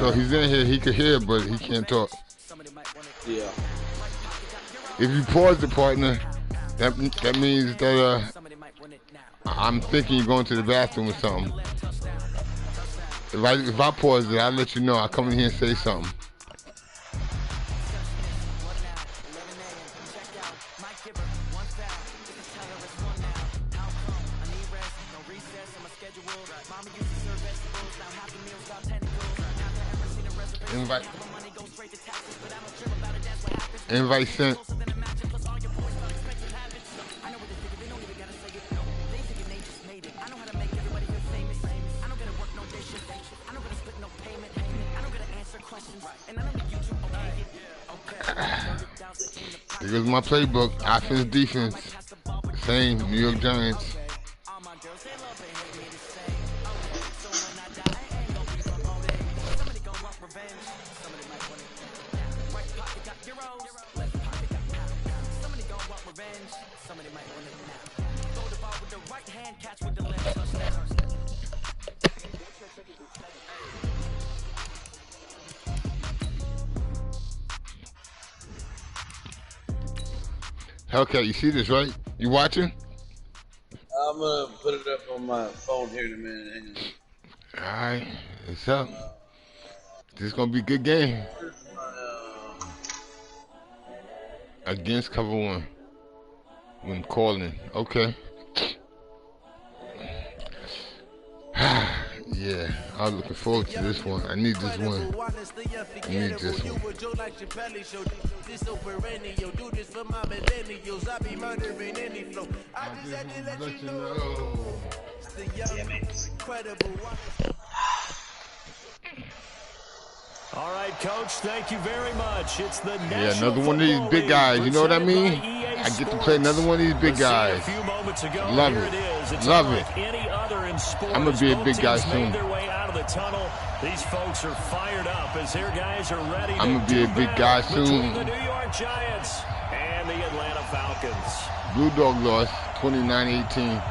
So he's in here, he could hear, but he can't talk. Yeah. If you pause the partner, that means that I'm thinking you're going to the bathroom or something. If I pause it, I'll let you know. I'll come in here and say something. Invite sent. Here goes my playbook. Offense, defense. Same. New York Giants. Okay, you see this, right? You watching? I'm gonna put it up on my phone here in a minute. Alright, it's up. This is gonna be a good game. Against cover one. When calling. Okay. Yeah, I was looking forward to this one. I need this one. I need this one. All right, Coach, thank you very much. It's the another one of these big guys. You know what I mean? I get to play another one of these big guys. Love it. Love it. I'm going to be a big guy soon. These folks are fired up as their guys are ready. I'm going to be a big guy soon. The New York Giants and the Atlanta Falcons. Blue Dog lost 29-18.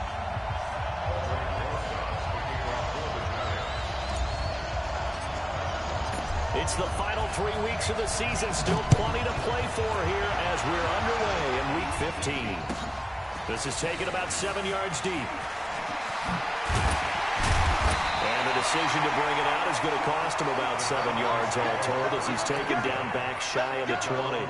It's the final 3 weeks of the season. Still plenty to play for here as we're underway in Week 15. This is taken about 7 yards deep. And the decision to bring it out is going to cost him about 7 yards all told as he's taken down back shy of the 20.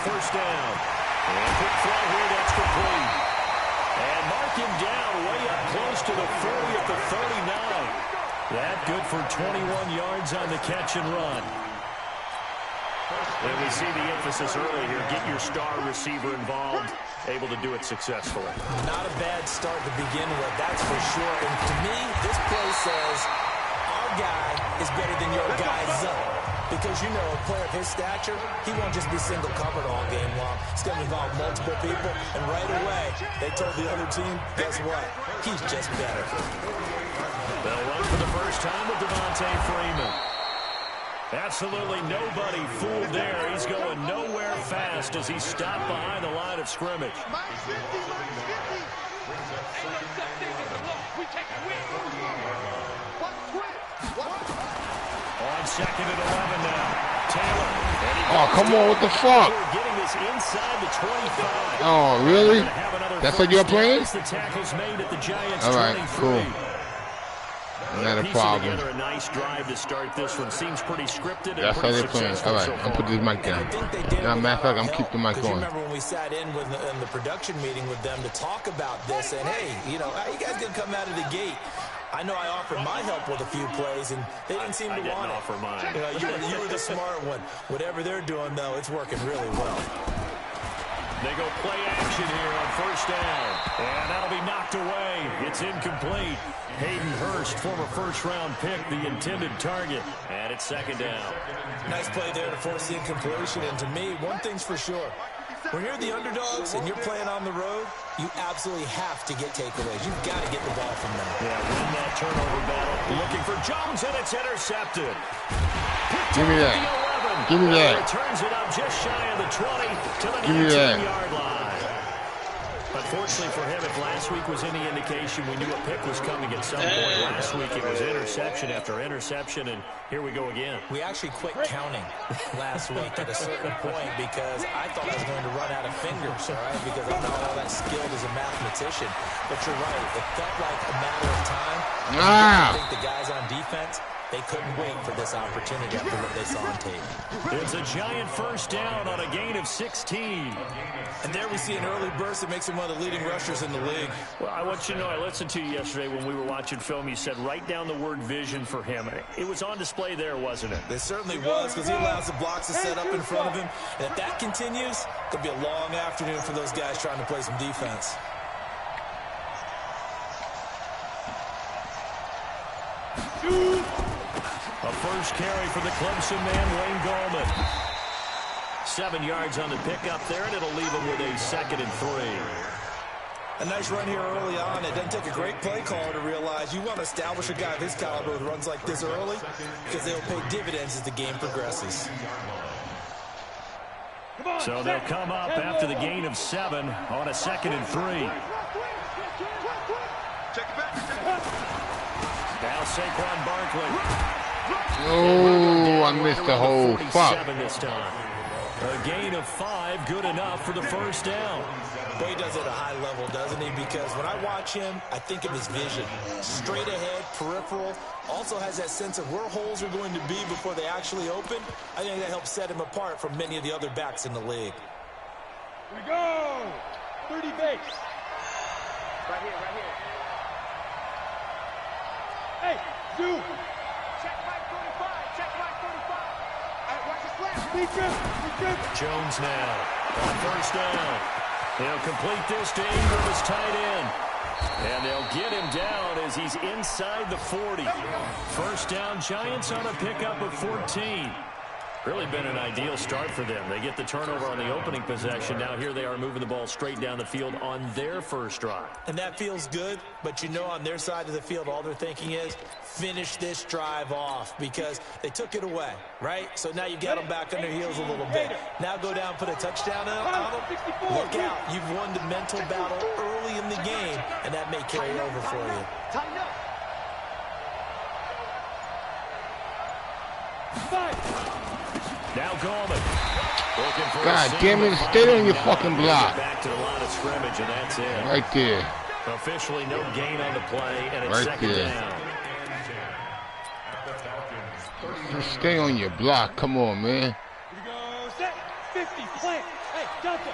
First down. And quick throw here, that's complete. And mark him down way up close to the 40 at the 39. That good for 21 yards on the catch and run. And we see the emphasis early here. Get your star receiver involved, able to do it successfully. Not a bad start to begin with, that's for sure. And to me, this play says our guy is better than your guy's up. Because, you know, a player of his stature, he won't just be single covered all game long. It's going to involve multiple people. And right away, they told the other team, guess what? He's just better. They'll run for the first time with Devontae Freeman. Absolutely nobody fooled there. He's going nowhere fast as he stopped behind the line of scrimmage. On second and 11 now. Taylor. Oh, come on, what the fuck? Getting this inside the 25. Oh, really? That's what you're playing? The tackles made at the Giants. All right, cool. Not a problem. A nice drive to start this one. Seems pretty scripted. That's how they're playing. All right, I'm putting this mic down. Now, matter of fact, I'm keeping the mic on. You remember when we sat in the production meeting with them to talk about this, and hey, you know, how you guys gonna come out of the gate? I know I offered my help with a few plays, and they didn't seem to want it. Offer mine. You were the smart one. Whatever they're doing, though, it's working really well. They go play action here on first down. And that'll be knocked away. It's incomplete. Hayden Hurst, former first-round pick, the intended target. And it's second down. Nice play there to force the incompletion. And to me, one thing's for sure. When you're the underdogs and you're playing on the road, you absolutely have to get takeaways. You've got to get the ball from them. Yeah, win that turnover battle. Looking for Jones, and it's intercepted. Give me that. Give me that. Turns it up just shy of the 20 to the 19-yard line. Unfortunately for him, if last week was any indication, we knew a pick was coming at some point. Last week it was interception after interception, and here we go again. We actually quit counting last week at a certain point because I thought I was going to run out of fingers, all right, because I'm not all that skilled as a mathematician. But you're right. It felt like a matter of time. I think the guys on defense, they couldn't wait for this opportunity after what they saw on tape. It's a giant first down on a gain of 16. And there we see an early burst that makes him one of the leading rushers in the league. Well, I want you to know, I listened to you yesterday when we were watching film. You said write down the word vision for him. It was on display there, wasn't it? It certainly was, because he allows the blocks to set up in front of him. And if that continues, it could be a long afternoon for those guys trying to play some defense. A first carry for the Clemson man, Wayne Gallman. 7 yards on the pickup there, and it'll leave him with a 2nd and 3. A nice run here early on. It doesn't take a great play caller to realize you want to establish a guy of his caliber with runs like this early because they'll pay dividends as the game progresses. So they'll come up after the gain of 7 on a 2nd and 3. Now Saquon Barkley. Oh, I missed the whole fuck. This time. A gain of 5, good enough for the first down. But he does it at a high level, doesn't he? Because when I watch him, I think of his vision. Straight ahead, peripheral. Also has that sense of where holes are going to be before they actually open. I think that helps set him apart from many of the other backs in the league. Here we go. 30 base. Right here, right here. Hey, Zoo. Check Mike 45. Check Mike 45. All right, watch the flash. Be good. Jones now on first down. They'll complete this to Ingram as tight end. And they'll get him down as he's inside the 40. First down, Giants on a pickup of 14. Really been an ideal start for them. They get the turnover on the opening possession. Now here they are moving the ball straight down the field on their first drive. And that feels good, but you know on their side of the field all they're thinking is finish this drive off because they took it away, right? So now you got them back on their heels a little bit. Now go down, put a touchdown on them. Look out. You've won the mental battle early in the game, and that may carry over for you. Tighten up. Now Gallman. God damn it, stay on your fucking block. Back to the line of scrimmage, and that's it. Right there. Officially no gain on the play, and it's Right 2nd there. down. Just stay on your block. Come on, man. Here we go. Set. 50. Plant. Hey, Delta.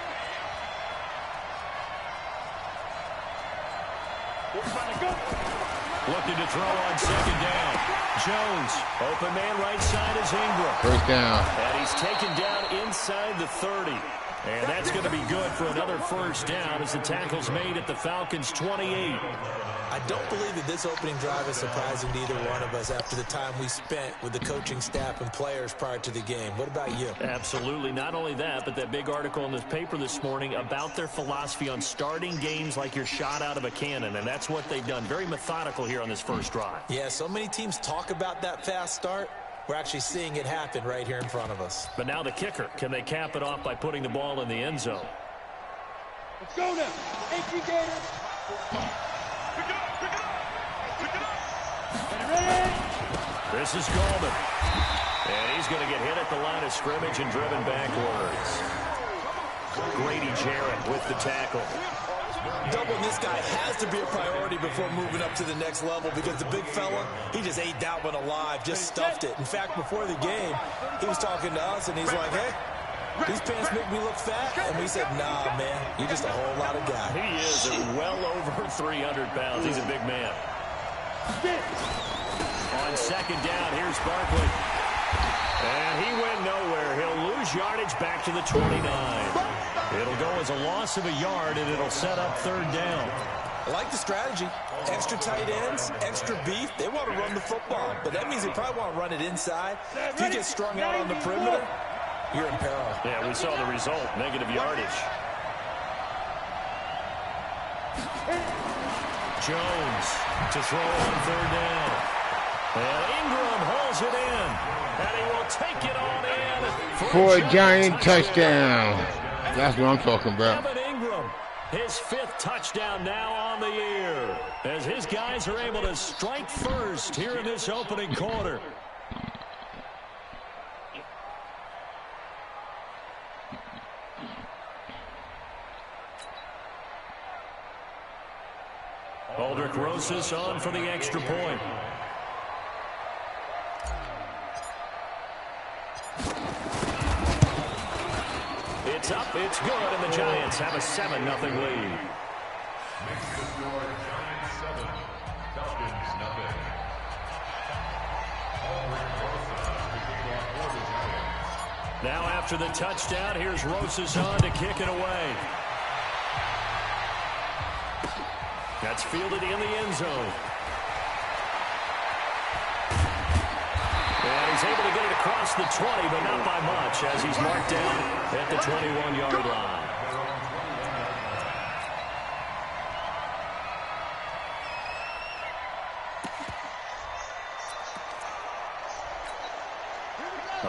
Looking to throw on 2nd down. Jones, open man right side is Ingram. First down. And he's taken down inside the 30. And that's going to be good for another first down as the tackle's made at the Falcons' 28. I don't believe that this opening drive is surprising to either one of us after the time we spent with the coaching staff and players prior to the game. What about you? Absolutely. Not only that, but that big article in this paper this morning about their philosophy on starting games like you're shot out of a cannon, and that's what they've done. Very methodical here on this first drive. Yeah, so many teams talk about that fast start. We're actually seeing it happen right here in front of us. But now the kicker. Can they cap it off by putting the ball in the end zone? Let's go now. Entry Gators. This is Gallman. And he's going to get hit at the line of scrimmage and driven backwards. Grady Jarrett with the tackle. Doubling this guy has to be a priority before moving up to the next level because the big fella, he just ate that one alive, just stuffed it. In fact, before the game, he was talking to us, and he's like, hey, these pants make me look fat. And we said, nah, man, you're just a whole lot of guy. He is well over 300 pounds. He's a big man. On 2nd down, here's Barkley. And he went nowhere. He'll lose yardage back to the 29. It'll go as a loss of a yard, and it'll set up 3rd down. I like the strategy. Extra tight ends, extra beef. They want to run the football, but that means they probably want to run it inside. If you get strung out on the perimeter, you're in peril. Yeah, we saw the result, negative yardage. Jones to throw on 3rd down. And Ingram hauls it in. And he will take it on in for a giant touchdown. That's what I'm talking about. His 5th touchdown now on the year, as his guys are able to strike first here in this opening quarter. Aldrich Rosas on for the extra point. It's up, it's good, and the Giants have a 7-0 lead. Now after the touchdown, here's Rosas on to kick it away. That's fielded in the end zone. And he's able to get it across the 20, but not by much, as he's marked down at the 21-yard line.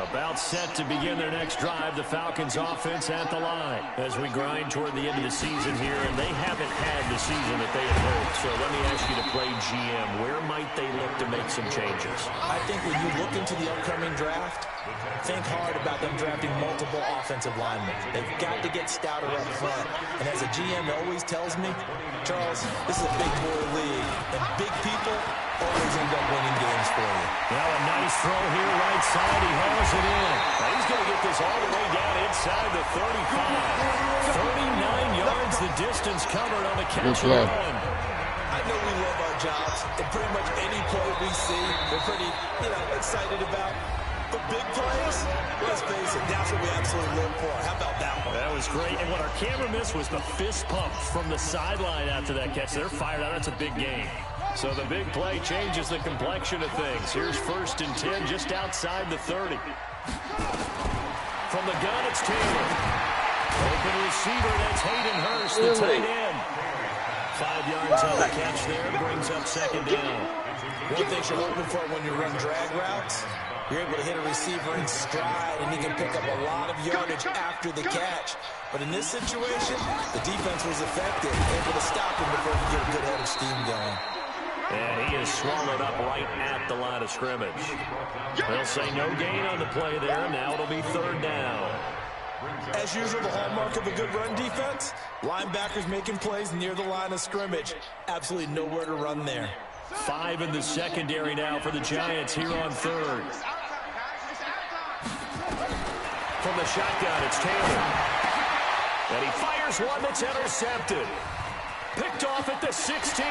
About set to begin their next drive, the Falcons offense at the line as we grind toward the end of the season here, and they haven't had the season that they had hoped. So let me ask you to play GM. Where might they look to make some changes? I think when you look into the upcoming draft, think hard about them drafting multiple offensive linemen. They've got to get stouter up front. And as a GM always tells me, Charles, this is a big boy league, and big people always end up winning games for you. Now a nice throw here right side. He hauls it in. Now he's going to get this all the way down inside the 35. 39 yards the distance covered on the catch and run. I know we love our jobs, and pretty much any play we see, we're pretty, excited about. But big plays, let's face it, that's what we absolutely live for. How about that one? That was great. And what our camera missed was the fist pump from the sideline after that catch. They're fired out. That's a big game. So the big play changes the complexion of things. Here's 1st and 10 just outside the 30. From the gun, it's Taylor. Open receiver, that's Hayden Hurst, the tight end. 5 yards on the catch there, brings up 2nd down. One thing you're hoping for when you run drag routes, you're able to hit a receiver in stride, and he can pick up a lot of yardage after the catch. But in this situation, the defense was effective, able to stop him before he get a good head of steam going. And he is swallowed up right at the line of scrimmage. They'll say no gain on the play there. Now it'll be 3rd down. As usual, the hallmark of a good run defense, linebackers making plays near the line of scrimmage. Absolutely nowhere to run there. 5 in the secondary now for the Giants here on 3rd. From the shotgun, it's Taylor. And he fires one that's intercepted. Picked off at the 16.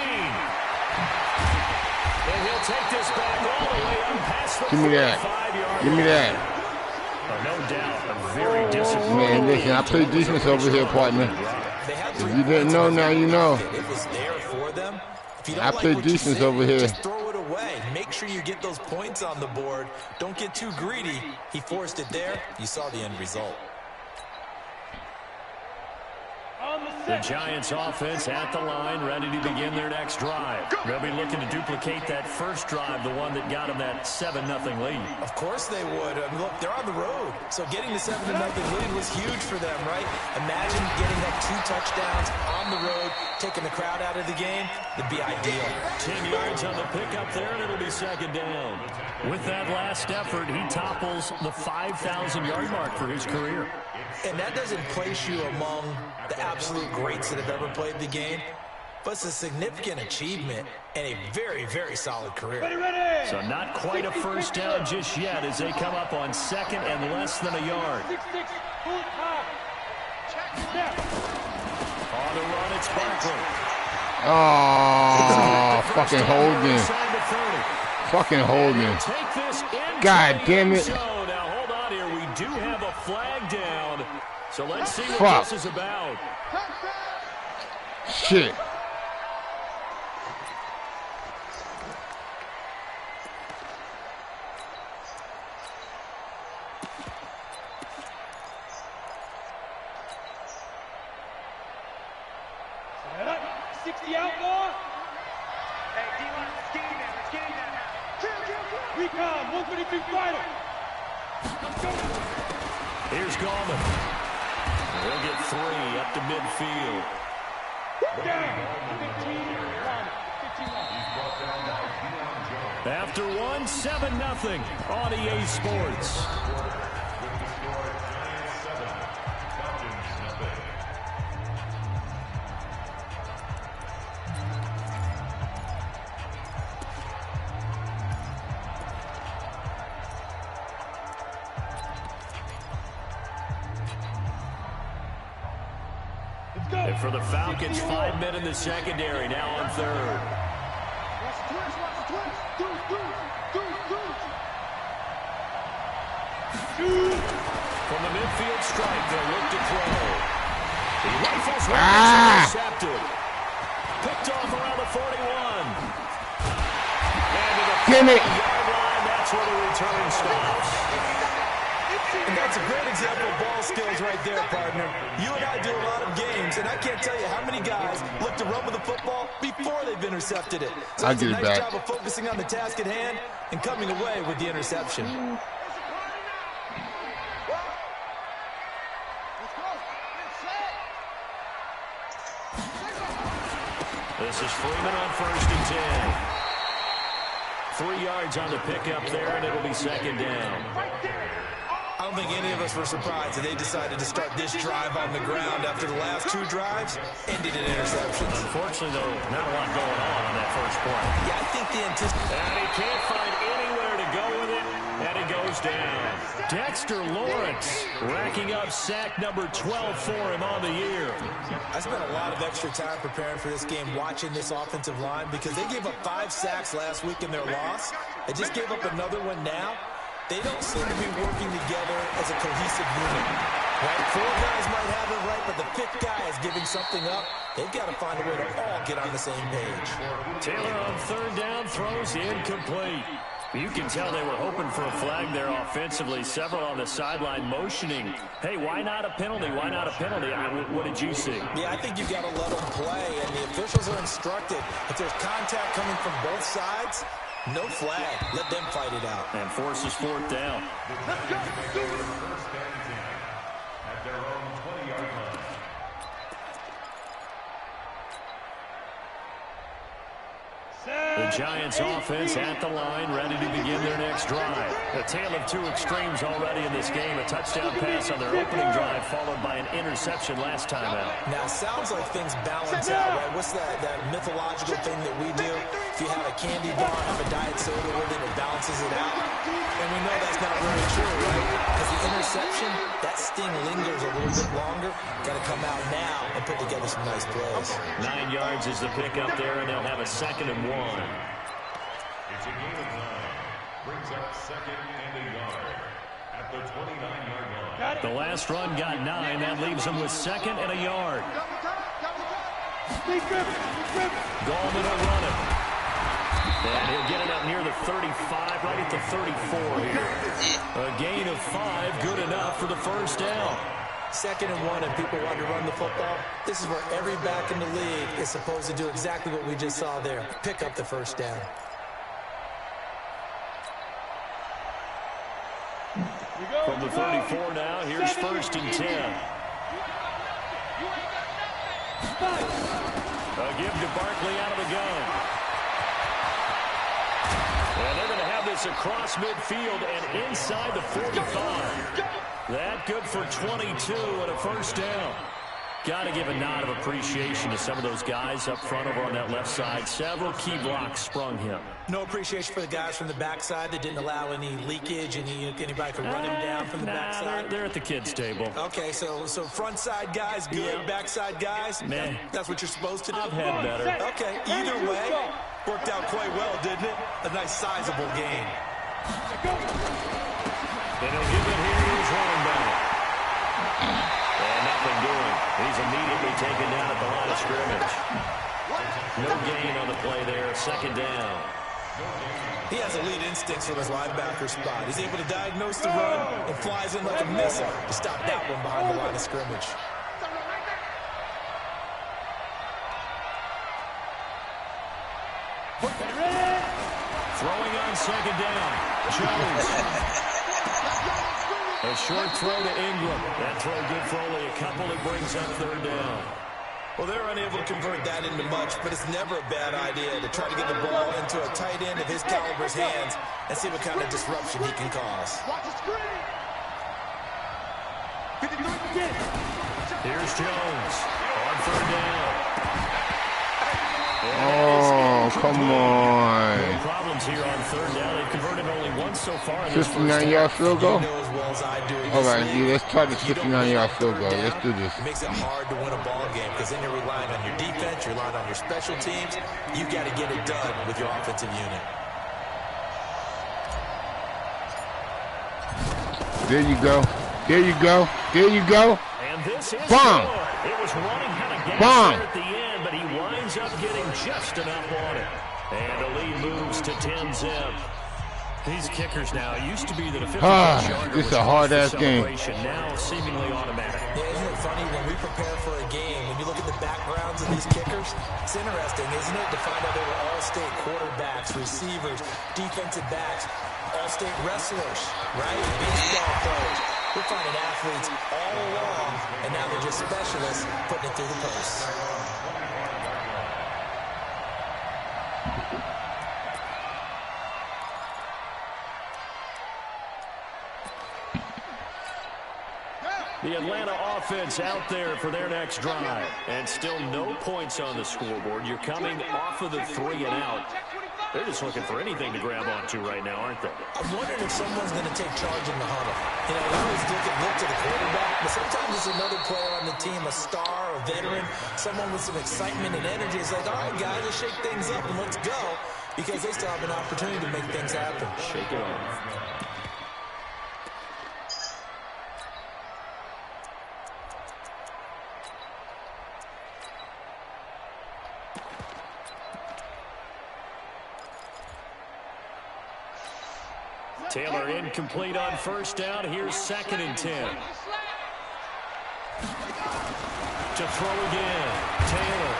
And he'll take this back all the way up past the 45-yard line. Give me that. No doubt, a very disciplined. Man, listen, I play defense over here, partner. If you didn't know, now you know. It was there for them. I play defense over here. Just throw it away. Make sure you get those points on the board. Don't get too greedy. He forced it there. You saw the end result. The Giants offense at the line, ready to begin their next drive. They'll be looking to duplicate that first drive, the one that got them that 7-0 lead. Of course they would. I mean, look, they're on the road. So getting the 7-0 lead was huge for them, right? Imagine getting that 2 touchdowns on the road, taking the crowd out of the game. It'd be ideal. 10 yards on the pickup there, and it'll be 2nd down. With that last effort, he topples the 5,000-yard mark for his career. And that doesn't place you among the absolute greats that have ever played the game, but it's a significant achievement and a very, very solid career. So not quite a first down just yet as they come up on 2nd and less than a yard. On the run, it's Barkley. Oh, fucking holding. Fucking holding. God damn it. Now hold on here. We do have a flag down. So let's see what this is about. Shit. Here's Gallman. He'll get 3 up to midfield. After 1, 7-0 on EA Sports. And for the Falcons, 5 men in the secondary, now on third. From the midfield strike, they'll look to throw. He rifles one, intercepted. Picked off around the 41. And to the 40-yard line, that's where the return stops. And that's a great example of ball skills right there, partner. You and I do a lot of games, and I can't tell you how many guys look to run with the football before they've intercepted it. So it's a nice job of focusing on the task at hand and coming away with the interception. This is Freeman on 1st and 10. 3 yards on the pickup there, and it'll be 2nd down. I don't think any of us were surprised that they decided to start this drive on the ground after the last 2 drives ended in interceptions. Unfortunately, though, not a lot going on that first play. Yeah, I think the anticipation. And he can't find anywhere to go with it, and it goes down. Dexter Lawrence racking up sack number 12 for him on the year. I spent a lot of extra time preparing for this game, watching this offensive line, because they gave up 5 sacks last week in their loss. They just gave up another one now. They don't seem to be working together as a cohesive unit. Right? 4 guys might have it right, but the 5th guy is giving something up. They've got to find a way to all get on the same page. Taylor on 3rd down throws incomplete. You can tell they were hoping for a flag there offensively. Several on the sideline motioning. Hey, why not a penalty? Why not a penalty? What did you see? Yeah, I think you've got to let them play, and the officials are instructed. If there's contact coming from both sides, no flag. Let them fight it out. And forces 4th down. At their own 20-yard line. The Giants offense at the line, ready to begin their next drive. A tale of 2 extremes already in this game. A touchdown pass on their opening drive, followed by an interception last time out. Now, it sounds like things balance out, right? What's that mythological thing that we do? If you have a candy bar, have a diet soda with it, it balances it out. And we know that's not really true, right? Because the interception, that sting lingers a little bit longer. Got to come out now and put together some nice plays. 9 yards is the pickup there, and they'll have a 2nd and 1. It's a game of 9. Brings up 2nd and a yard at the 29-yard line. The last run got 9. That leaves them with 2nd and a yard. Gallman will run it. And he'll get it up near the 35, right at the 34 here. A gain of 5, good enough for the 1st down. 2nd and 1, and people want to run the football. This is where every back in the league is supposed to do exactly what we just saw there. Pick up the 1st down. From the 34 now, here's 1st and 10. A give to Barkley out of the gun. And they're going to have this across midfield and inside the 45. That good for 22 and a 1st down. Got to give a nod of appreciation to some of those guys up front over on that left side. Several key blocks sprung him. No appreciation for the guys from the backside that didn't allow any leakage, anybody could run him down from the backside. They're at the kids' table. Okay, so front side guys good, backside guys, man, that's what you're supposed to do. I've had better. Okay, either way, worked out quite well, didn't it? A nice sizable gain. And he'll give it here to his running back. And nothing doing. He's immediately taken down at the line of scrimmage. No gain on the play there. 2nd down. He has elite instincts from his linebacker spot. He's able to diagnose the run and flies in like a missile to stop that one behind the line of scrimmage. Throwing on 2nd down. Jones. A short throw to Ingram. That throw good for only a couple. It brings up third down. Well, they're unable to convert that into much, but it's never a bad idea to try to get the ball into a tight end of his caliber's hands and see what kind of disruption he can cause. Here's Jones on third down. Oh, come on. No problems here on third down. They've converted only once so far. 59-yard field goal? You know as well as I do, All right, yeah, let's try the 59-yard field goal. Let's do this. It makes it hard to win a ball game because then you're relying on your defense, you're relying on your special teams. You've got to get it done with your offensive unit. There you go. There you go. There you go. And this is Bomb. It was running out of gas Bomb. there at the end, but he winds up getting just enough on it. And the lead moves to 10-zip. These kickers now used to be that a 50-yarder this is a hard-ass game. Now seemingly automatic. Yeah, isn't it funny when we prepare for a game, when you look at the backgrounds of these kickers, it's interesting, isn't it, to find out they were all-state quarterbacks, receivers, defensive backs, all-state wrestlers, right? Baseball players. We're finding athletes all along, and now they're just specialists putting it through the posts. The Atlanta offense out there for their next drive. And still no points on the scoreboard. You're coming off of the 3 and out. They're just looking for anything to grab onto right now, aren't they? I'm wondering if someone's going to take charge in the huddle. You know, we always look to the quarterback, but sometimes it's another player on the team, a star, a veteran, someone with some excitement and energy. It's like, all right, guys, let's shake things up and let's go, because they still have an opportunity to make things happen. Shake it off. Taylor incomplete on first down. Here's 2nd and 10. To throw again. Taylor.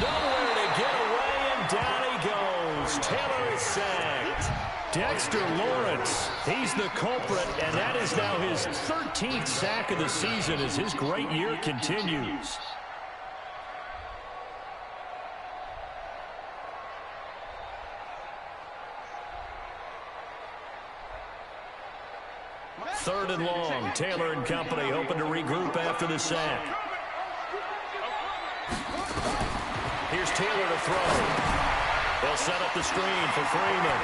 Nowhere to get away, and down he goes. Taylor is sacked. Dexter Lawrence, he's the culprit, and that is now his 13th sack of the season as his great year continues. Third and long. Taylor and company hoping to regroup after the sack. Here's Taylor to throw. They'll set up the screen for Freeman.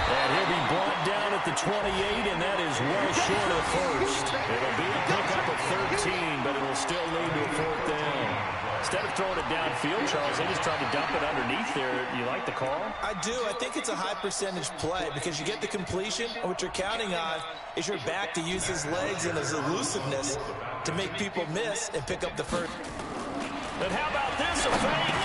And he'll be brought down at the 28, and that is well short of first. It'll be a pickup of 13, but it'll still lead to a 4th down. Instead of throwing it downfield, Charles, they just tried to dump it underneath there. You like the call? I do. I think it's a high percentage play because you get the completion, and what you're counting on is your back to use his legs and his elusiveness to make people miss and pick up the first. And how about this, a fake?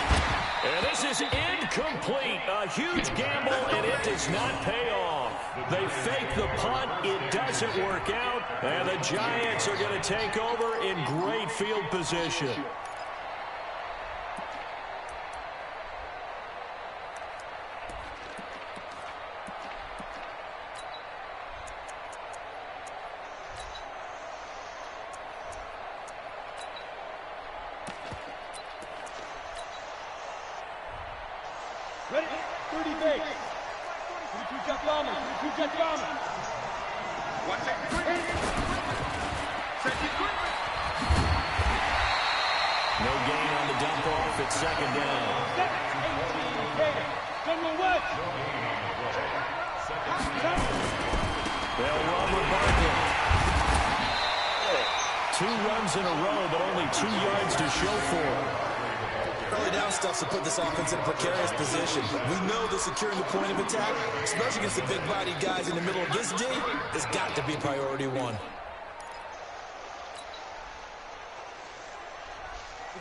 And this is incomplete. A huge gamble, and it does not pay off. They fake the punt. It doesn't work out, and the Giants are going to take over in great field position. Ready? 30 base. 32 jet bomber. 32 jet bomber. One second. No gain on the dump off. It's 2nd down. 18 Gator. They'll run with Barkley. 2 runs in a row, but only 2 yards to show for it. Early down stuff to put this offense in a precarious position. We know that securing the point of attack, especially against the big-bodied guys in the middle of this D, has got to be priority 1.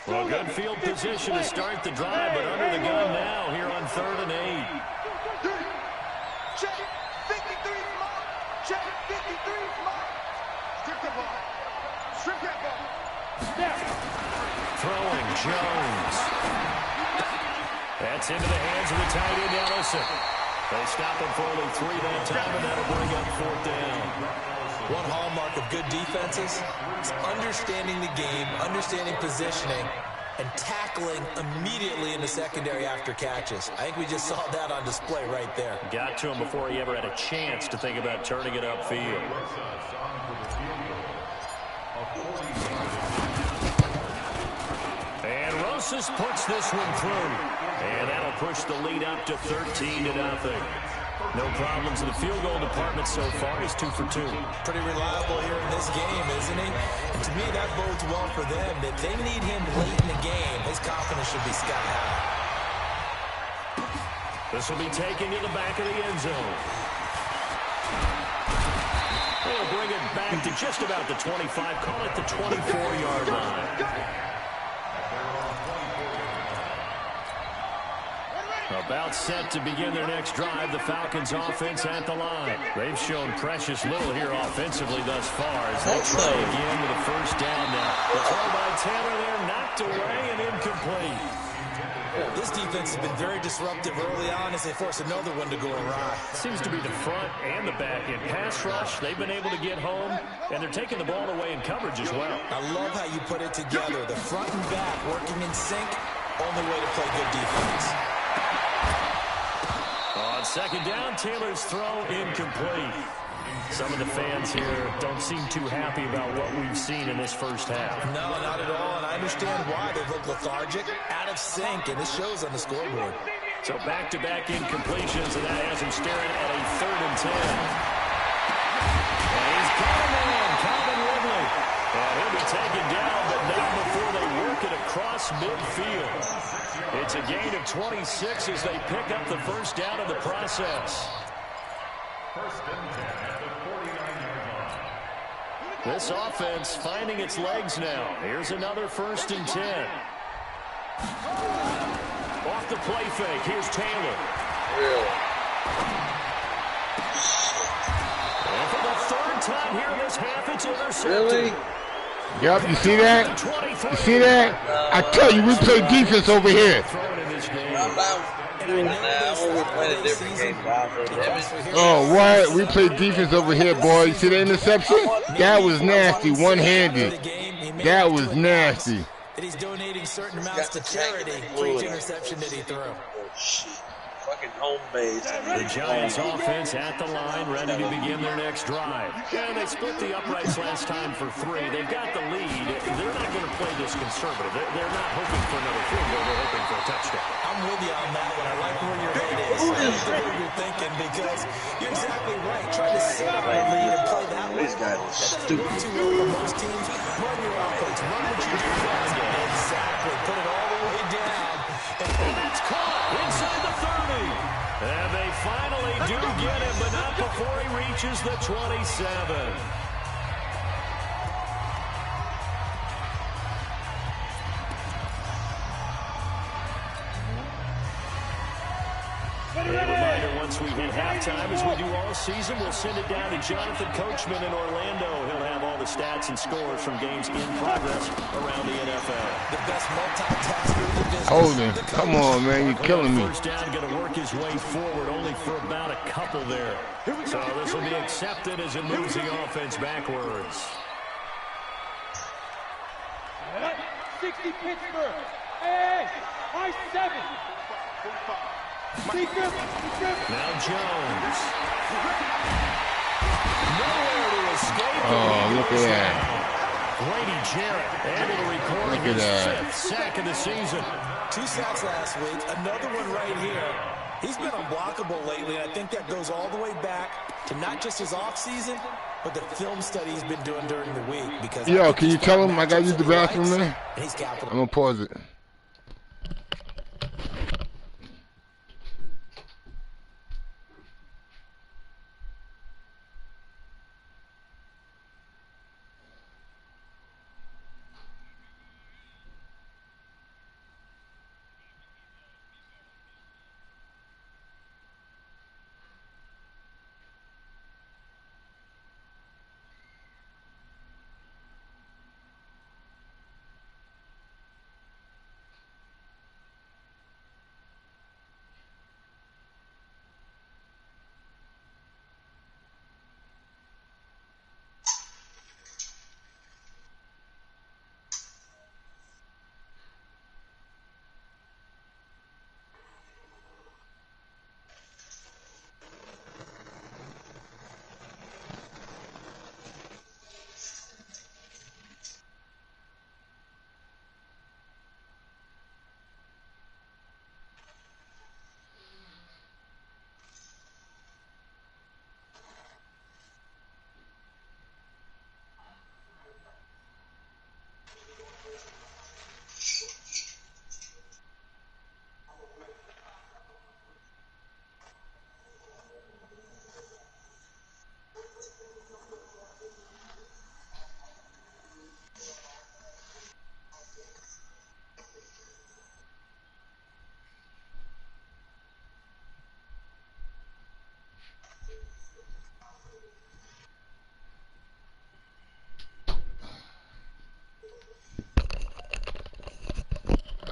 Well, good field position to start the drive, but under the gun now here on 3rd and 8. Check 53 mark. Check 53 mark. Strip the ball. Strip that ball. Snap. Throwing Jones. That's into the hands of the tight end, Ellison. They stop him for only 3 that time, and that'll bring up 4th down. One hallmark of good defenses is understanding the game, understanding positioning, and tackling immediately in the secondary after catches. I think we just saw that on display right there. Got to him before he ever had a chance to think about turning it upfield. And Rosas puts this one through. And that'll push the lead up to 13-0. No problems in the field goal department so far. He's 2 for 2. Pretty reliable here in this game, isn't he? And to me, that bodes well for them. That they need him late in the game. His confidence should be sky high. This will be taken to the back of the end zone. They'll bring it back to just about the 25. Call it the 24-yard line. About set to begin their next drive, the Falcons offense at the line. They've shown precious little here offensively thus far as they try again with a first down now. The throw by Taylor there, knocked away and incomplete. This defense has been very disruptive early on as they force another one to go awry. Seems to be the front and the back end. Pass rush, they've been able to get home, and they're taking the ball away in coverage as well. I love how you put it together. The front and back working in sync, only way to play good defense. On second down, Taylor's throw incomplete. Some of the fans here don't seem too happy about what we've seen in this first half. No, not at all, and I understand why. They look lethargic, out of sync, and this shows on the scoreboard. So back-to-back incompletions, and that has him staring at a 3rd and 10. And he's got a man, Calvin Ridley. And he'll be taken down, but not before they work it across midfield. It's a gain of 26 as they pick up the first down in the process. First and 10 at the 49-yard line. This offense finding its legs now. Here's another 1st and 10. Off the play fake. Here's Taylor. Really? And for the 3rd time here in this half, it's intercepted. Really? Yep, you see that? You see that? I tell you, we play defense over here. Oh, what? We play defense over here, boy. You see the interception? That was nasty, one-handed. That was nasty. That he's donating certain amounts to charity for each interception that he threw. Fucking home base. The Giants offense at the line, ready to begin their next drive. Yeah, they split the uprights last time for 3. They've got the lead. They're not going to play this conservative. They're not hoping for another field goal. They're hoping for a touchdown. I'm with you on that one. I like where your head is. I like the way you're thinking because you're exactly right. Trying to sit on a lead and play that way. These guys are stupid. Too early for most teams. Run your offense. Run what you do best. Exactly. Put it all the way down. And that's caught inside the 30. And they finally do get him, but not before he reaches the 27. A reminder, once we hit halftime, as we do all season, we'll send it down to Jonathan Coachman in Orlando. He'll have all the stats and scores from games in progress around the NFL. The best multitasker in the business. Holden, come on, man. You're killing me. First down, going to work his way forward, only for about a couple there. So this will be accepted as it moves the offense backwards. 60 Pittsburgh. Hey, I-7. Now Jones. Nowhere to escape. Oh, look at that. Grady Jarrett able to record his 5th sack of the season. 2 sacks last week, another one right here. He's been unblockable lately, and I think that goes all the way back to not just his offseason, but the film study he's been doing during the week. Because Yo, can you tell him I got to use the bathroom, man? And he's capital. I'm going to pause it.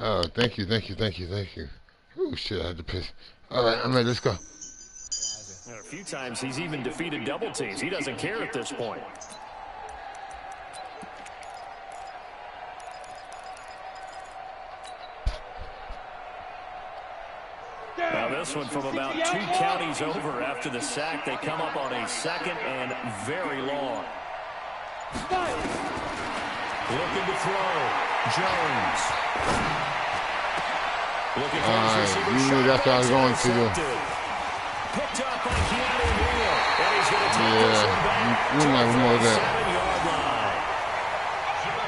Oh, thank you. Oh, shit, I had to piss. All right, let's go. A few times he's even defeated double teams. He doesn't care at this point. Now this one from about 2 counties over after the sack. They come up on a 2nd and very long. Looking to throw. Jones. Looking for his receiver. You knew that's what I was going to do. Picked up by Keanu Neal. And he's going to take this one back to the more 7-yard line.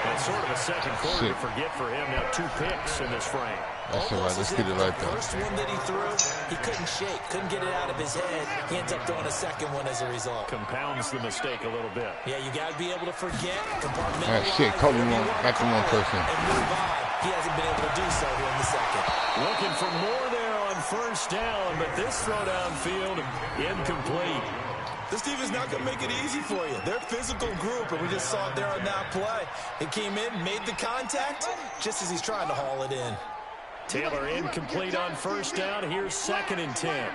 That's sort of a second quarter to forget for him. Now 2 picks in this frame. That's all right. Let's get it right there. First one that he threw, he couldn't shake, couldn't get it out of his head. He ends up throwing a second one as a result. Compounds the mistake a little bit. Yeah, you got to be able to forget, compartmentalize. Shit, Kobe back to one person. And move on. He hasn't been able to do so here in the second. Looking for more there on first down, but this throw downfield incomplete. This team is not going to make it easy for you. They're a physical group, and we just saw it there on that play. He came in, made the contact, just as he's trying to haul it in. Taylor incomplete on first down. Here's 2nd and 10.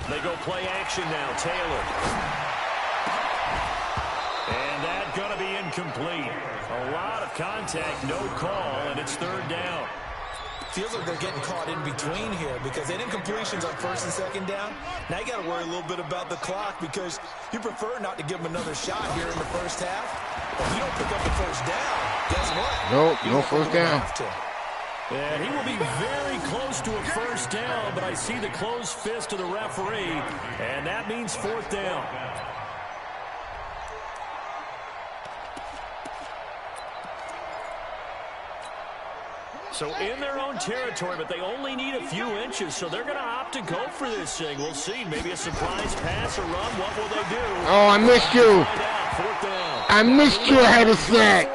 They go play action now. Taylor. And that's going to be incomplete. A lot of contact, no call, and it's 3rd down. Feels like they're getting caught in between here because they didn't incompletions on 1st and 2nd down. Now you got to worry a little bit about the clock because you prefer not to give them another shot here in the first half. If you don't pick up the first down, guess what? Nope, no first down. And he will be very close to a first down, but I see the closed fist of the referee, and that means 4th down. So in their own territory, but they only need a few inches, so they're going to opt to go for this thing. We'll see. Maybe a surprise pass or run. What will they do? Oh, I missed you. 4th down. I missed you. I had a sack.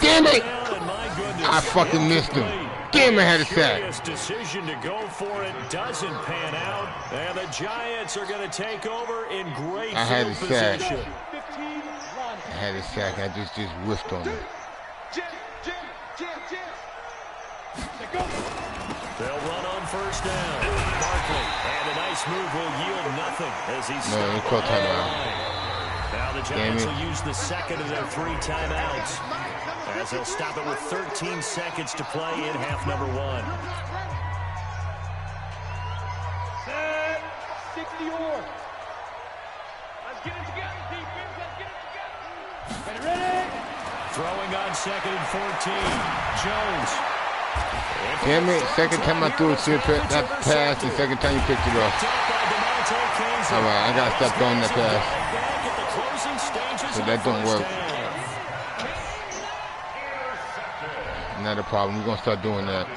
Damn it. I fucking missed him. Damn, I had a sack. Decision to go for it doesn't pan out, and the Giants are going to take over in great I had a sack. position. I had a sack. I just whiffed on it. They'll run on first down. Barkley, and a nice move will yield nothing as he's no, call timeout. Now the Giants will use the 2nd of their 3 timeouts as they'll stop it with 13 seconds to play in half number 1. Set 60-4. Let's get it together, defense. Let's get it together. Ready? Throwing on 2nd and 14. Jones. Damn it, 2nd time I threw it to that pass, the 2nd time you picked it off. Alright, I gotta stop throwing that pass. So that don't work. Not a problem, we're gonna start doing that.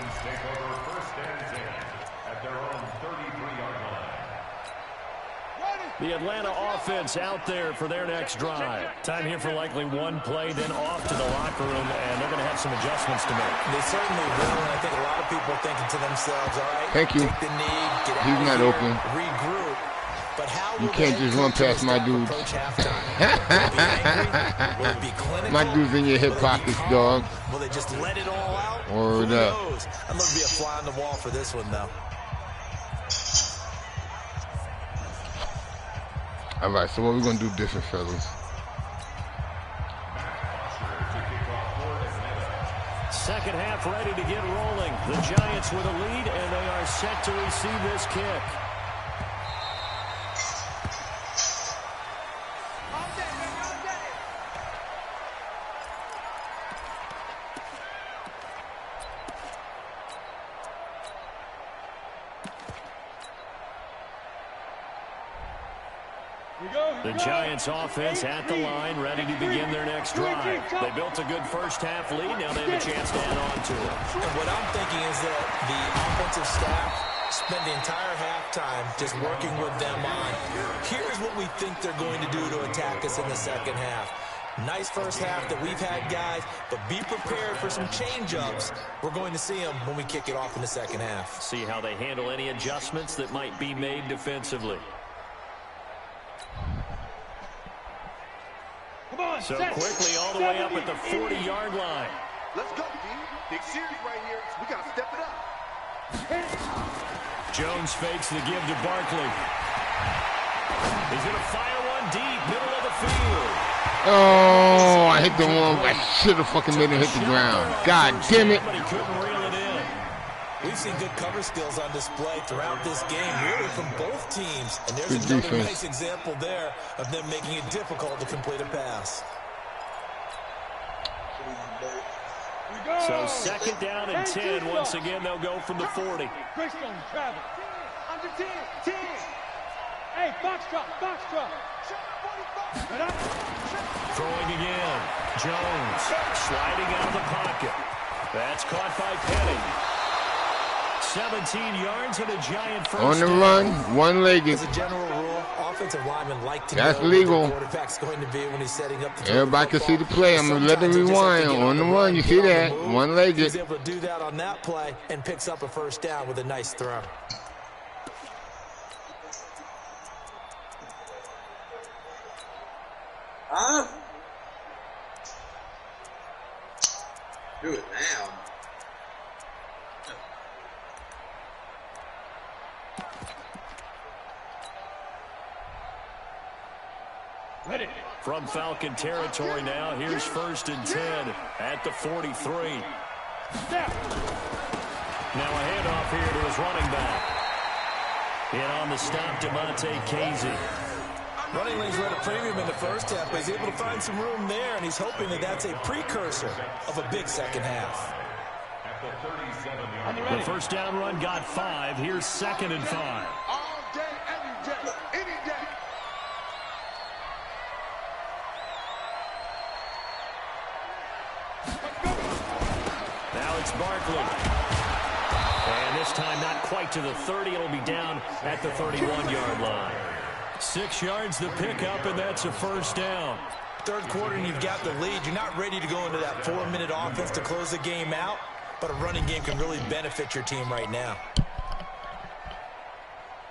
The Atlanta offense out there for their next drive. Time here for likely one play, then off to the locker room, and they're going to have some adjustments to make. They certainly will, and I think a lot of people are thinking to themselves, all right, thank you. Take the knee, get out He's of not here, open. Regroup. But how you can't just run past my dudes. My dudes in your hip pockets, dog. Will they just let it all out? Word up. I'd love to be a fly on the wall for this one, though. All right, so what we're going to do different, fellas? Second half ready to get rolling. The Giants with a lead, and they are set to receive this kick. The Giants offense at the line, ready to begin their next drive. They built a good first half lead. Now they have a chance to add on to it. And what I'm thinking is that the offensive staff spent the entire halftime just working with them on, here's what we think they're going to do to attack us in the second half. Nice first half that we've had, guys, but be prepared for some change-ups. We're going to see them when we kick it off in the second half. See how they handle any adjustments that might be made defensively. So quickly all the way up at the 40-yard line. Let's go, D. Big series right here. So we got to step it up. Jones fakes the give to Barkley. He's going to fire one deep, middle of the field. Oh, I hit the one. I should have fucking made him hit the ground. God damn it. But he couldn't reel it in. We've seen good cover skills on display throughout this game, really from both teams. And there's Good another defense. nice example there of them making it difficult to complete a pass. So second down and 10. Once again, they'll go from the 40. Greystone travel. Under 10, 10. Hey, box drop, box drop. Throwing again. Jones sliding out of the pocket. That's caught by Petty. 17 yards and a giant first On the down. run, one-legged. As a general rule, offensive linemen like to That's know legal. what the quarterback's going to be when he's setting up the throw. Everybody can see the play. I'm going to let them Sometimes they just have to rewind. get On the the run, you see get on the that? move. One-legged. He's able to do that on that play and picks up a first down with a nice throw. Huh? Do it now. Ready. From Falcon territory now, here's first and 10 at the 43. Step. Now a handoff here to his running back. In on the stop, Demonte Casey. Running lanes were at a premium in the first half, but he's able to find some room there, and he's hoping that that's a precursor of a big second half. At the 37-yard On the The ready. first down run got 5. Here's second and 5. All day, every day, any day. Now it's Barkley. And this time not quite to the 30. It'll be down at the 31-yard line. 6 yards the pickup, and that's a first down. Third quarter, and you've got the lead. You're not ready to go into that 4-minute offense to close the game out, but a running game can really benefit your team right now.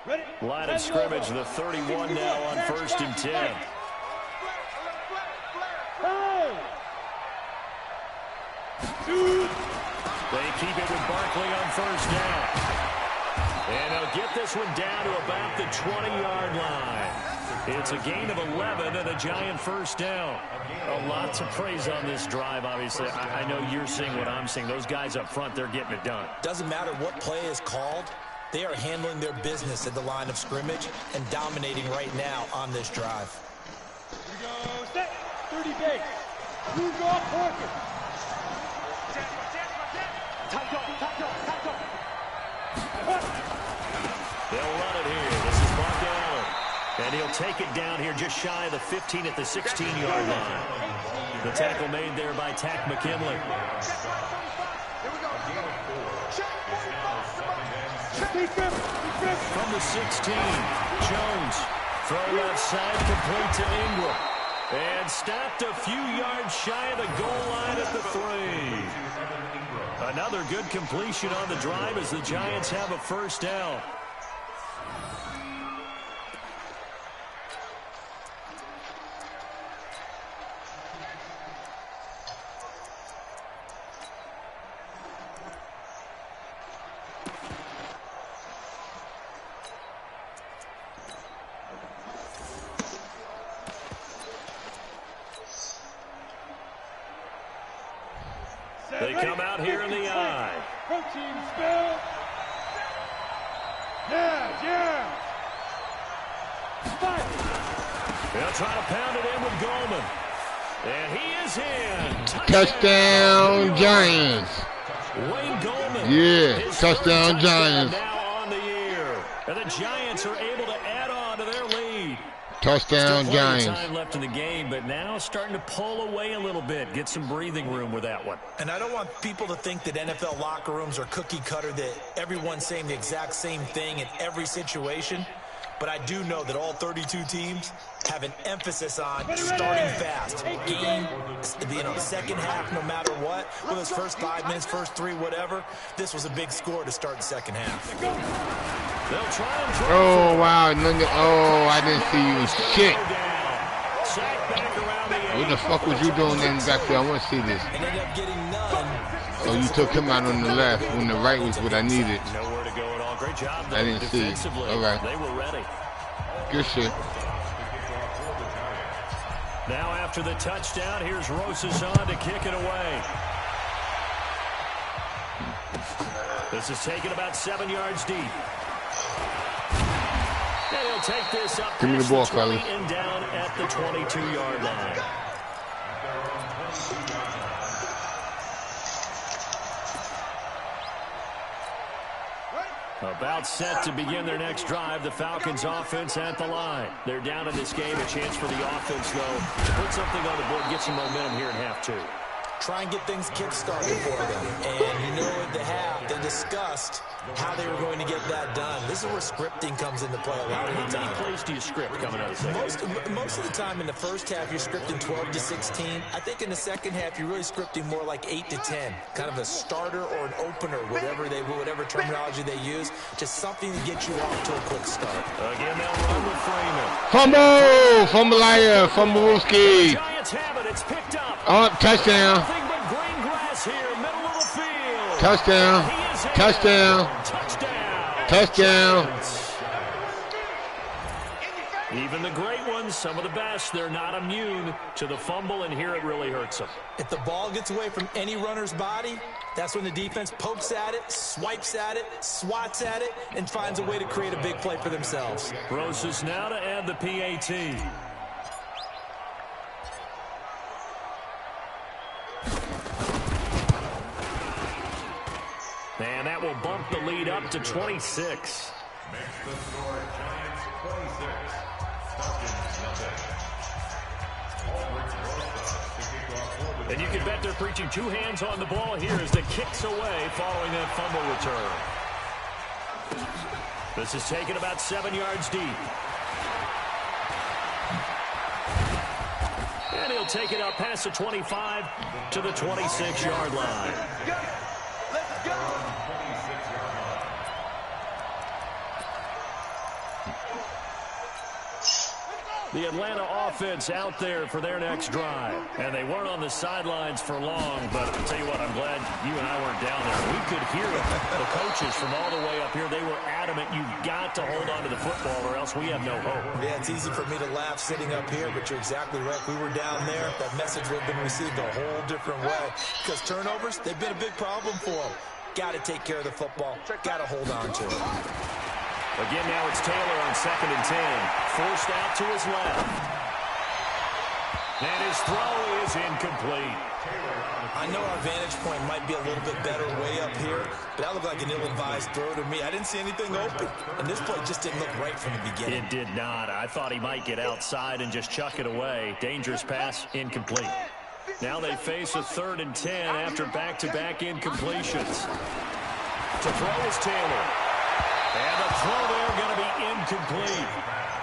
Ready. Line of scrimmage, the 31 now on first and 10. Hey. They keep it with Barkley on first down. And they'll get this one down to about the 20-yard line. It's a gain of 11 and a giant first down. A lot to praise on this drive, obviously. I know you're seeing what I'm seeing. Those guys up front, they're getting it done. Doesn't matter what play is called. They are handling their business at the line of scrimmage and dominating right now on this drive. We go set. 30 base. Move off Porter. They'll run it here. This is Mark Allen. And he'll take it down here just shy of the 15 at the 16-yard line. The tackle made there by Tack McKinley. From the 16, Jones. Throw left side, complete to Ingram. And stopped a few yards shy of the goal line at the 3. Another good completion on the drive as the Giants have a first down. They come out here in the eye. Protein spill. Yeah. Fight. They'll try to pound it in with Goldman. And he is in. Touchdown, Giants. Wayne Goldman. Yeah, His touchdown, third Giants. Now on the year. And the Giants are able to add on to their lead. Touchdown, Still plenty of Giants. time left in the game, but now starting to pull away a little bit. Get some breathing room with that one. And I don't want people to think that NFL locker rooms are cookie cutter, that everyone's saying the exact same thing in every situation. But I do know that all 32 teams have an emphasis on starting fast. Game, second half, no matter what. Whether it's first 5 minutes, first 3, whatever. This was a big score to start the second half. They'll try and throw. Oh, wow. Oh, I didn't see you. Shit. Sack back around the What the fuck was you doing in the backfield? I want to see this. And ended up getting none. Oh, you took him out on the left when the right was what I needed. Nowhere to go at all. Great job, though. I didn't see it. All right. They were ready. Good shit. Now after the touchdown, here's Rosas on to kick it away. This is taken about 7 yards deep. And he'll take this up. Give me the ball, fellas. And down at the 22-yard line. About set to begin their next drive. The Falcons offense at the line. They're down in this game. A chance for the offense, though, to put something on the board, get some momentum here in half two. Try and get things kick-started for them. And you know at the half, they discussed how they were going to get that done. This is where scripting comes into play a lot of the time. How many plays do you script coming out of the second? Most of the time in the first half, you're scripting 12 to 16. I think in the second half, you're really scripting more like 8 to 10. Kind of a starter or an opener, whatever terminology they use. Just something to get you off to a quick start. Again, they'll run with Freeman. Fumble! Fumble-liar! Fumble-wooski! Giants have it. It's picked up. Oh, touchdown. Nothing but green grass here, middle of the field. Touchdown. Touchdown. Touchdown. Touchdown. Even the great ones, some of the best, they're not immune to the fumble, and here it really hurts them. If the ball gets away from any runner's body, that's when the defense pokes at it, swipes at it, swats at it, and finds a way to create a big play for themselves. Rosas now to add the PAT. And that will bump the lead up to 26. Makes the score Giants 26. Falcons nothing. And you can bet they're preaching two hands on the ball here as the kicks away following that fumble return. This is taken about 7 yards deep. And he'll take it up past the 25 to the 26-yard line. Let's go. The Atlanta offense out there for their next drive. And they weren't on the sidelines for long, but I'll tell you what, I'm glad you and I weren't down there. We could hear it. The coaches from all the way up here, they were adamant, you've got to hold on to the football or else we have no hope. Yeah, it's easy for me to laugh sitting up here, but you're exactly right. We were down there. That message would have been received a whole different way. Because turnovers, they've been a big problem for them. Got to take care of the football. Got to hold on to it. Again, now it's Taylor on 2nd and 10. Forced out to his left. And his throw is incomplete. I know our vantage point might be a little bit better way up here, but that looked like an ill-advised throw to me. I didn't see anything open, and this play just didn't look right from the beginning. It did not. I thought he might get outside and just chuck it away. Dangerous pass, incomplete. Now they face a 3rd and 10 after back-to-back incompletions. To throw is Taylor. And the throw there going to be incomplete.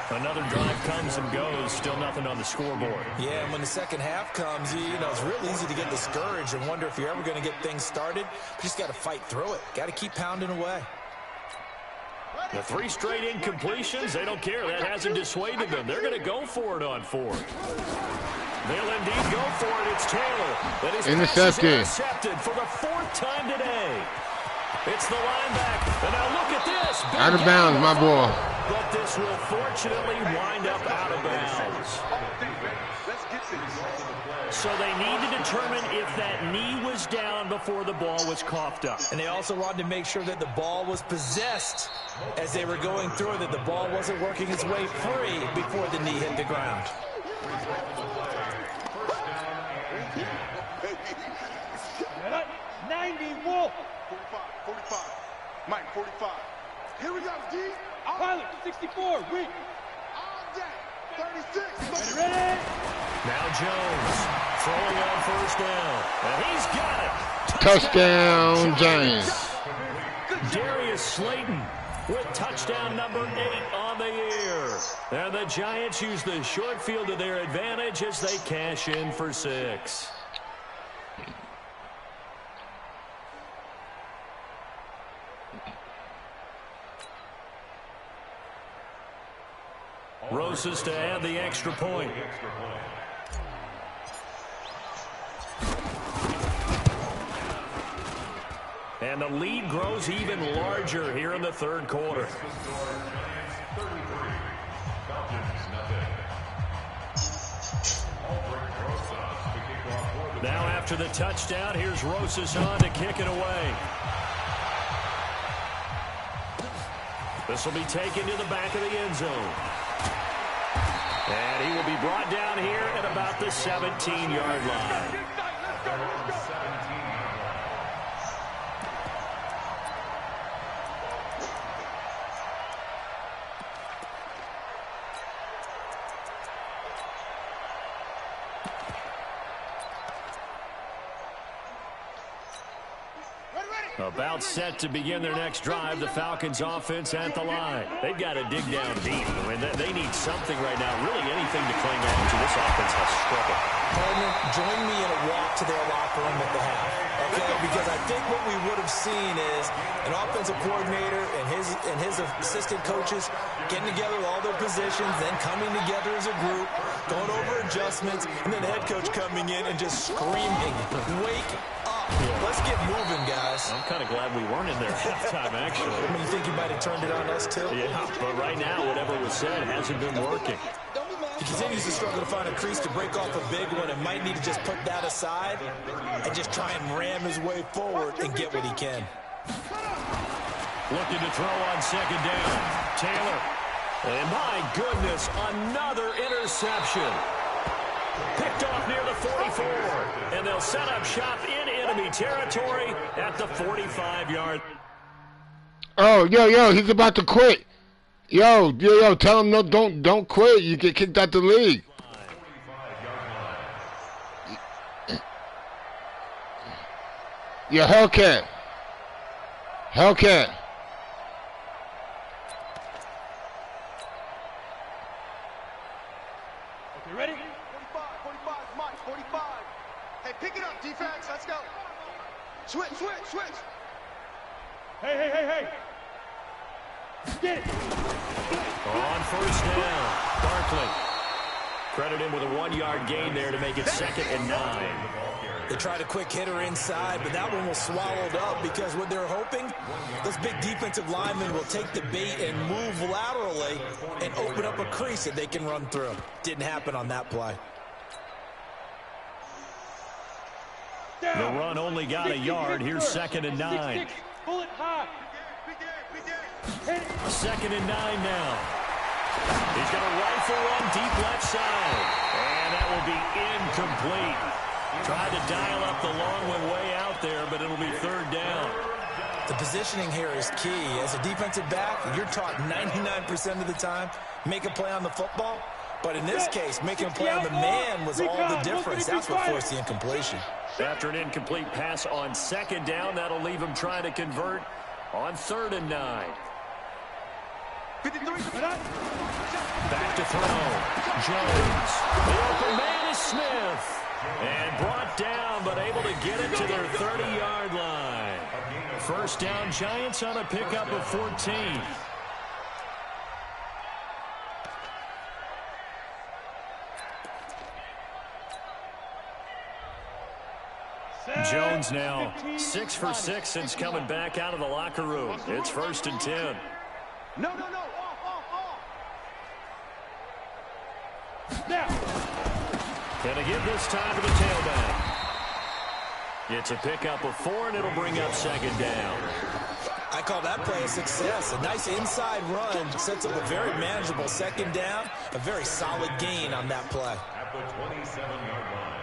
Another drive comes and goes. Still nothing on the scoreboard. Yeah, and when the second half comes, you know, it's real easy to get discouraged and wonder if you're ever going to get things started. You just got to fight through it. Got to keep pounding away. The 3 straight incompletions, they don't care. That hasn't dissuaded them. They're going to go for it on 4th. They'll indeed go for it. It's Taylor. That is intercepted for the 4th time today. It's the linebacker. And now look at this. Out of bounds, my boy. But this will fortunately wind up out of bounds. So they need to determine if that knee was down before the ball was coughed up. And they also wanted to make sure that the ball was possessed as they were going through, that the ball wasn't working its way free before the knee hit the ground. 90 Wolf. 45. Mike, 45. Here we go, D. Pilot, 64, weak. All day. 36. Ready? Now Jones throwing on 1st down. And he's got it. Touchdown, Giants. Darius Slayton with touchdown number 8 on the year. And the Giants use the short field to their advantage as they cash in for 6. Rosas to add the extra point. And the lead grows even larger here in the third quarter. Now after the touchdown, here's Rosas on to kick it away. This will be taken to the back of the end zone. And he will be brought down here at about the 17-yard line. About set to begin their next drive, the Falcons offense at the line. They've got to dig down deep. I mean, they need something right now, really anything to cling on to. This offense has struggled. Coleman, join me in a walk to their locker room at the half, okay? Because I think what we would have seen is an offensive coordinator and his assistant coaches getting together with all their positions, then coming together as a group, going over adjustments, and then the head coach coming in and just screaming, "Wake up. Let's get moving, guys." I'm kind of glad we weren't in there at halftime, actually. I mean, you think you might have turned it on us, too? Yeah, but right now, whatever was said hasn't been working. He continues to struggle to find a crease to break off a big one and might need to just put that aside and just try and ram his way forward and get what he can. Looking to throw on second down. Taylor. And my goodness, another interception. Picked off near the 44. And they'll set up shop in enemy territory at the 45-yard. Oh, yo, he's about to quit. Yo, tell him no, don't quit. You get kicked out the league. Yo, Hellcat. Okay, ready? 45, Mike, 45. Hey, pick it up, defense, let's go. Switch. Hey. Get it. On first down, Barkley. Credit him with a 1-yard gain there to make it 2nd and 9. They tried a quick hitter inside, but that one was swallowed up because what they're hoping, those big defensive linemen will take the bait and move laterally and open up a crease that they can run through. Didn't happen on that play. The run only got a yard. Here's 2nd and 9. Pull it high. 2nd and 9 now. He's got a rifle run deep left side. And that will be incomplete. Tried to dial up the long one way out there, but it'll be 3rd down. The positioning here is key. As a defensive back, you're taught 99% of the time, make a play on the football. But in this case, making a play on the man was all the difference. That's what forced the incompletion. After an incomplete pass on 2nd down, that'll leave him trying to convert on 3rd and 9. 53. Back to throw. Jones. The open man is Smith. And brought down, but able to get it to their 30-yard line. First down, Giants on a pickup of 14. Jones now 6 for 6 since coming back out of the locker room. It's 1st and 10. No. Off. Now. And to give this time to the tailback. It's a pickup of 4, and it'll bring up 2nd down. I call that play a success. A nice inside run sets up a very manageable 2nd down. A very solid gain on that play. At the 27-yard line.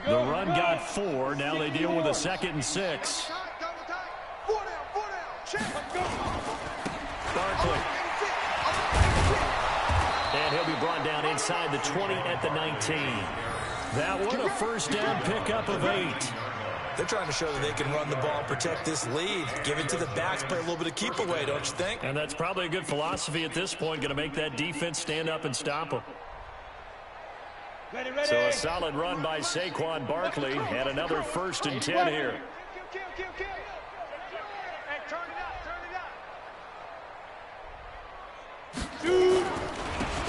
The run got 4. Now they deal with a 2nd and 6. Double tight. 4 down. Check. Barkley. And he'll be brought down inside the 20 at the 19. That one, a first down pickup of 8. They're trying to show that they can run the ball, protect this lead. Give it to the backs, play a little bit of keep away, don't you think? And that's probably a good philosophy at this point, going to make that defense stand up and stop them. Ready. So a solid run by Saquon Barkley and another 1st and 10 here. Kill. Hey, turn it up.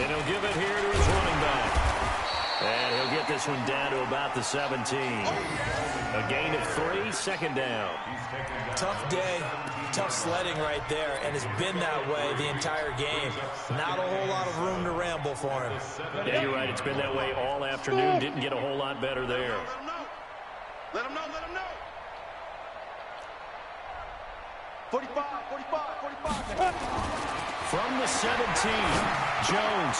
And he'll give it here to his running back. And he'll get this one down to about the 17. A gain of 3, second down. Tough day, tough sledding right there, and it's been that way the entire game. Not a whole lot of room to ramble for him. Yeah, you're right. It's been that way all afternoon. Didn't get a whole lot better there. Let him know. 45. From the 17, Jones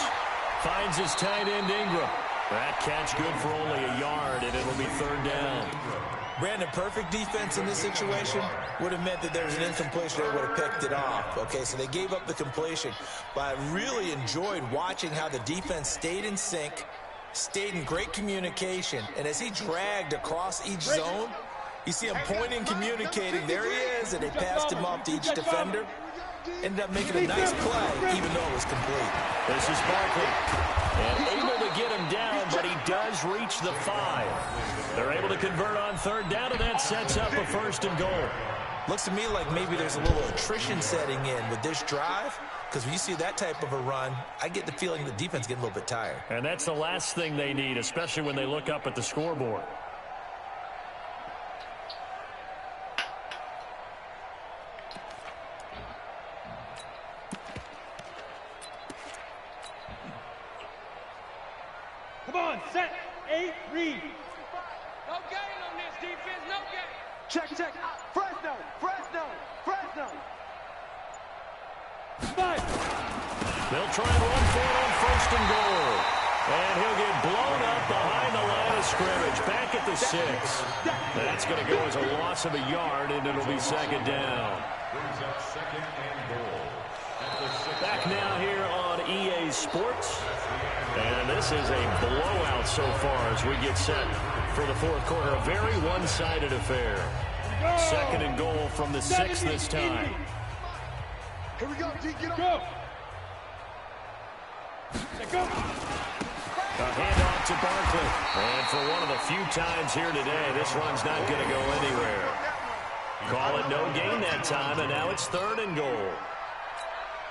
finds his tight end Ingram. That catch good for only a yard, and it'll be third down. Brandon, perfect defense in this situation would have meant that there was an incompletion. They would have picked it off. Okay, so they gave up the completion. But I really enjoyed watching how the defense stayed in sync, stayed in great communication. And as he dragged across each zone, you see him pointing, communicating. There he is, and they passed him off to each defender. Ended up making a nice play, even though it was complete. This is Barkley. And able to get him down, but he does reach the 5. They're able to convert on third down, and that sets up a first and goal. Looks to me like maybe there's a little attrition setting in with this drive, because when you see that type of a run, I get the feeling the defense getting a little bit tired. And that's the last thing they need, especially when they look up at the scoreboard. Come on, set, 8, read. No gain on this defense, no gain. Check. Fresno. 5. They'll try and run for it on first and goal. And he'll get blown up behind the line of scrimmage. Back at the 6. That's going to go as a loss of a yard, and it'll be second down. Brings up second and goal. Back now here on EA Sports. And this is a blowout so far as we get set for the fourth quarter. A very one-sided affair. Second and goal from the 6 this time. Here we go, D, get Go. Go. A handoff to Barkley. And for one of the few times here today, this run's not going to go anywhere. Call it no gain that time, and now it's third and goal.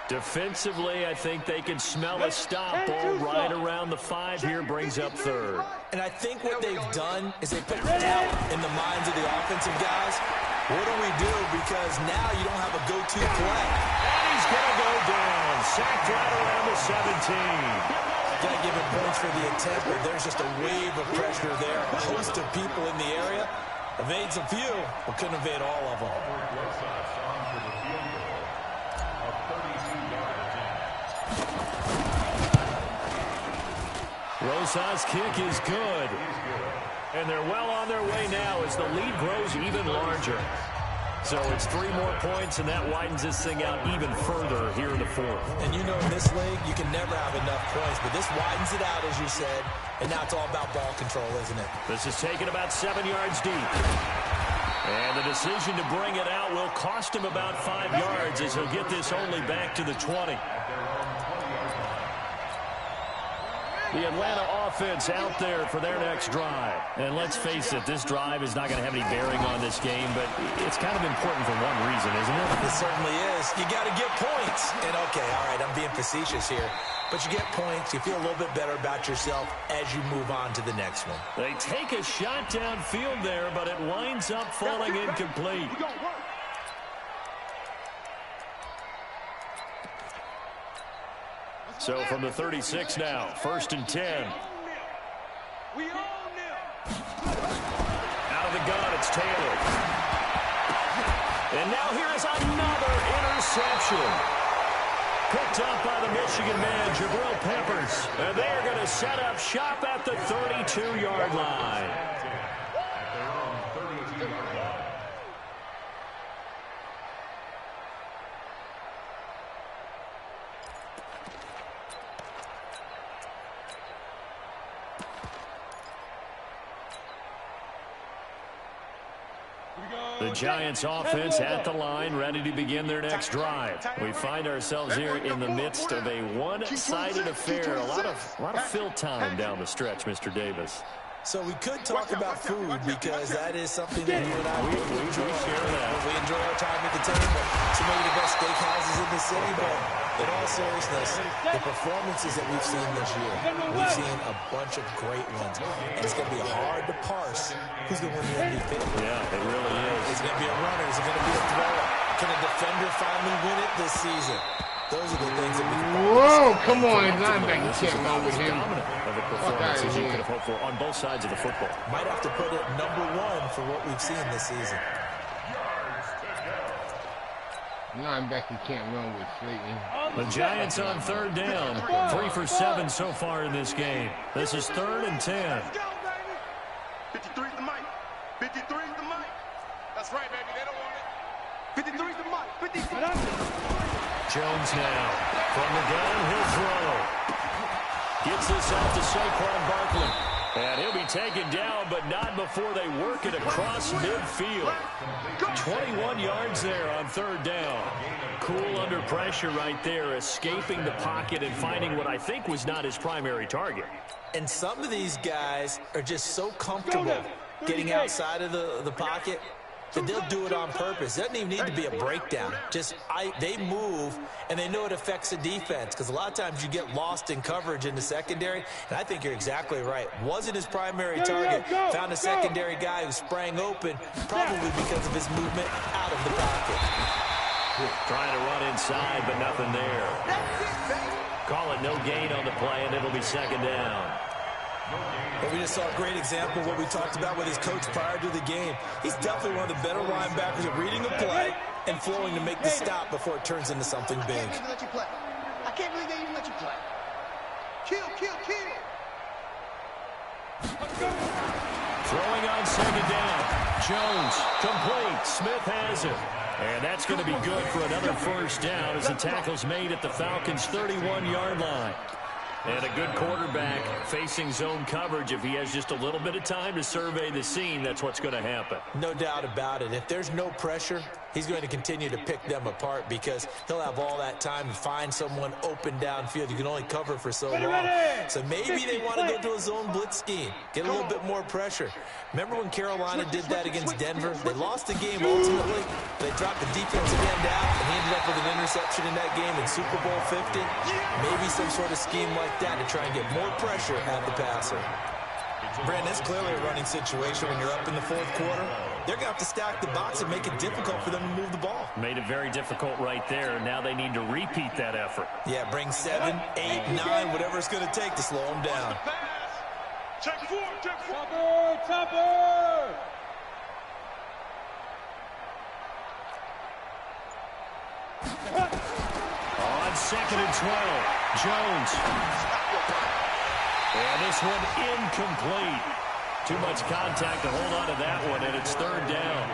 Defensively, I think they can smell a stop ball right around the 5 here, brings up third. And I think what they've done is they put doubt in the minds of the offensive guys. What do we do? Because now you don't have a go-to play. And he's going to go down. Sacked right around the 17. Got to give him points for the attempt, but there's just a wave of pressure there. A host of people in the area. Evades a few, but couldn't evade all of them. Rosas' kick is good. And they're well on their way now as the lead grows even larger. So it's 3 more points, and that widens this thing out even further here in the fourth. And you know in this league, you can never have enough points, but this widens it out, as you said, and now it's all about ball control, isn't it? This is taken about 7 yards deep. And the decision to bring it out will cost him about 5 yards as he'll get this only back to the 20. The Atlanta offense out there for their next drive. And let's face it, this drive is not going to have any bearing on this game, but it's kind of important for one reason, isn't it? It certainly is. You got to get points. And, okay, all right, I'm being facetious here. But you get points, you feel a little bit better about yourself as you move on to the next one. They take a shot downfield there, but it winds up falling incomplete. So from the 36 now, first and 10. We own them. Out of the gun, it's Taylor. And now here is another interception. Picked up by the Michigan man, Jabril Peppers. And they're going to set up shop at the 32-yard line. The Giants offense at the line, ready to begin their next drive. We find ourselves here in the midst of a one-sided affair. A lot of fill time down the stretch, Mr. Davis. So we could talk about food because that is something that you and I enjoy. We share that. We enjoy our time at the table. So maybe the best steakhouses in the city, but In all seriousness, the performances that we've seen this year, we've seen a bunch of great ones. And it's going to be hard to parse who's going to win the MVP. Yeah, it really is. Is it going to be a runner? Is it going to be a thrower? Can a defender finally win it this season? Those are the things that we can Whoa, come on, linebacker can't run with him. Of a performance as you could have hoped for on both sides of the football. Might have to put it #1 for what we've seen this season. Linebacker can't run with Slayton. The Giants on 3rd down. 3 for 7 so far in this game. This is 3rd and 10. Let's go, baby. 53's the mic. 53's the mic. That's right, baby. They don't want it. 53's the mic. 53. Jones now. From the gun, he'll throw. Gets this out to Saquon Barkley. And he'll be taken down, but not before they work it across midfield. 21 yards there on 3rd down. Cool under pressure right there, escaping the pocket and finding what I think was not his primary target. And some of these guys are just so comfortable getting outside of the pocket that they'll do it on purpose. It doesn't even need to be a breakdown. They move, and they know it affects the defense, because a lot of times you get lost in coverage in the secondary, and I think you're exactly right. Wasn't his primary target. Found a secondary guy who sprang open, probably because of his movement out of the pocket. Trying to run inside, but nothing there. Call it no gain on the play, and it'll be 2nd down. And we just saw a great example of what we talked about with his coach prior to the game. He's definitely one of the better linebackers at reading a play and flowing to make the stop before it turns into something big. I can't believe they let you play. I can't believe they even let you play. Kill, kill, kill. Throwing on 2nd down. Jones, complete. Smith has it. And that's going to be good for another 1st down as the tackle's made at the Falcons' 31-yard line. And a good quarterback facing zone coverage. If he has just a little bit of time to survey the scene, that's what's going to happen. No doubt about it. If there's no pressure, he's going to continue to pick them apart because he'll have all that time to find someone open downfield. You can only cover for so long. So maybe they want to go to a zone blitz scheme, get a little bit more pressure. Remember when Carolina did that against Denver? They lost the game ultimately. They dropped the defensive end out, and he ended up with an interception in that game in Super Bowl 50. Maybe some sort of scheme like that to try and get more pressure at the passer. Brandon, it's clearly a running situation when you're up in the 4th quarter. They're going to have to stack the box and make it difficult for them to move the ball. Made it very difficult right there. Now they need to repeat that effort. Yeah, bring 7, 8, 9, whatever it's going to take to slow them down. Check 4, check 4. Topper! On 2nd and 12, Jones. And this one incomplete. Too much contact to hold on to that one, and it's 3rd down.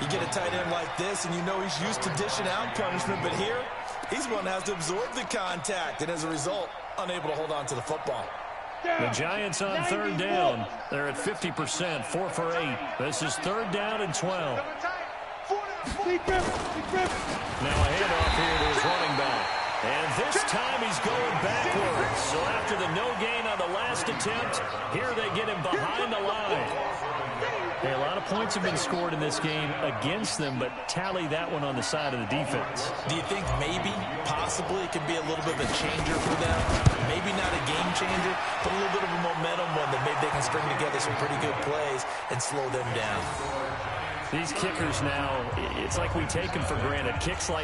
You get a tight end like this, and you know he's used to dishing out punishment, but here, he's one that has to absorb the contact, and as a result, unable to hold on to the football. The Giants on 3rd down. They're at 50%, 4 for 8. This is 3rd down and 12. Now a handoff here to his running back. And this time he's going backwards. So after the no gain on the last attempt, here they get him behind the line. Hey, a lot of points have been scored in this game against them, but tally that one on the side of the defense. Do you think maybe, possibly, it could be a little bit of a changer for them? Maybe not a game changer, but a little bit of a momentum one that maybe they can string together some pretty good plays and slow them down. These kickers now, it's like we take them for granted. Kicks like